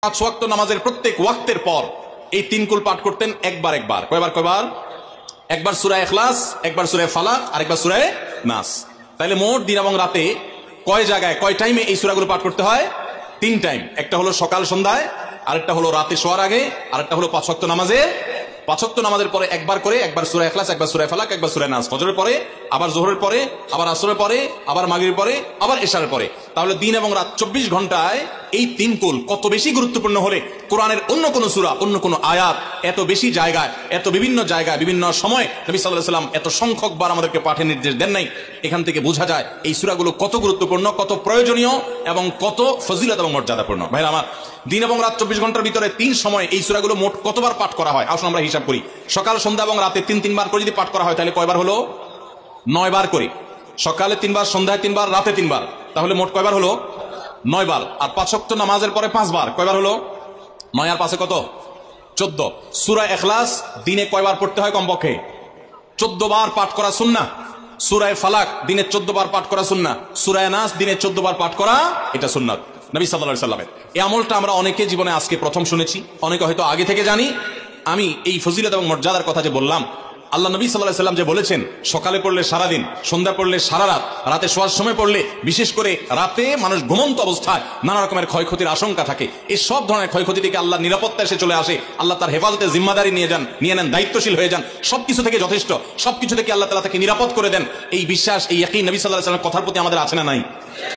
পাঁচ ওয়াক্ত নামাজের প্রত্যেক ওয়াক্তের পর এই তিন কুল পাঠ করতেন একবার একবার। কয়বার? একবার সূরা ইখলাস, একবার সূরা ফালাক, আর একবার সূরা নাস। তাইলে মোট দিন এবং রাতে কয় জায়গায় কয় টাইমে এই সূরাগুলো পাঠ করতে হয়? 3 টাইম। একটা হলো সকাল সন্ধ্যায়, আরেকটা হলো রাতে শোয়ার আগে, আরেকটা হলো 5 ওয়াক্ত নামাজে। 5 ওয়াক্ত নামাজের পরে একবার করে, একবার সূরা ইখলাস, একবার সূরা ফালাক, একবার সূরা নাস। ফজরের পরে, আবার যোহরের পরে, আবার আসরের পরে, আবার মাগরিবের পরে, আবার এশারের পরে। তাহলে দিন এবং রাত 24 ঘন্টায় এই তিন কুল কত বেশি গুরুত্বপূর্ণ হলে কোরআনের অন্য কোন সূরা, অন্য কোন আয়াত এত বেশি জায়গায়, এত বিভিন্ন জায়গায়, বিভিন্ন সময় নবী সাল্লাল্লাহু আলাইহি ওয়াসাল্লাম এত সংখ্যক বার আমাদেরকে পাঠের নির্দেশ দেন নাই। এখান থেকে বোঝা যায় এই সূরাগুলো কত গুরুত্বপূর্ণ, কত প্রয়োজনীয় এবং কত ফজিলত এবং মর্যাদাপূর্ণ। ভাইরা আমার, দিন এবং রাত 24 ঘন্টার ভিতরে 3 সময় এই সূরাগুলো মোট কতবার পাঠ করা হয়? আসুন আমরা হিসাব করি। সকাল, সন্ধ্যা এবং রাতে 3 বার করে যদি পাঠ করা হয় তাহলে কয়বার হলো? 9 বার করে। সকালে 3 বার, সন্ধ্যায় 3 বার, রাতে 3 বার। তাহলে মোট কয়বার হলো? 9 বার। আর 5 ওয়াক্ত নামাজের পরে 5 বার। কয়বার হলো? 9 আর 5 কত? 14। সূরা ইখলাস দিনে কয়বার পড়তে হয়? কমপক্ষে 14 বার পাঠ করা সুন্নাহ। সূরা ফালাক দিনে 14 বার পাঠ করা সুন্নাহ। সূরা নাস দিনে 14 বার পাঠ করা এটা সুন্নাত নবী সাল্লাল্লাহু আলাইহি ওয়াসাল্লামের। এই আমলটা আমরা অনেকে জীবনে আজকে প্রথম শুনেছি, অনেকে হয়তো আগে থেকে জানি। আমি এই ফজিলত এবং মর্যাদার কথা যে বললাম, আল্লাহ নবী সাল্লাল্লাহু আলাইহি ওয়াসাল্লাম যে বলেছেন সকালে পড়লে সারাদিন, সন্ধ্যা পড়লে সারা রাত, রাতে শোয়ার সময় পড়লে, বিশেষ করে রাতে মানুষ ঘুমন্ত অবস্থায় নানা রকমের ক্ষয়ক্ষতির আশঙ্কা থাকে। এই সব ধরনের ক্ষয়ক্ষতি থেকে আল্লাহ নিরাপত্তা এসে চলে আসে। আল্লাহ তার হেফাজতে জিম্মাদারি নিয়ে নেন, দায়িত্বশীল হয়ে যান। সবকিছু থেকে যথেষ্ট, সবকিছু থেকে আল্লাহ তাআলা তাকে নিরাপদ করে দেন। এই বিশ্বাস, এই ইয়াকিন নবী সাল্লাল্লাহু আলাইহি ওয়াসাল্লামের কথার প্রতি আমাদের আছে না নাই?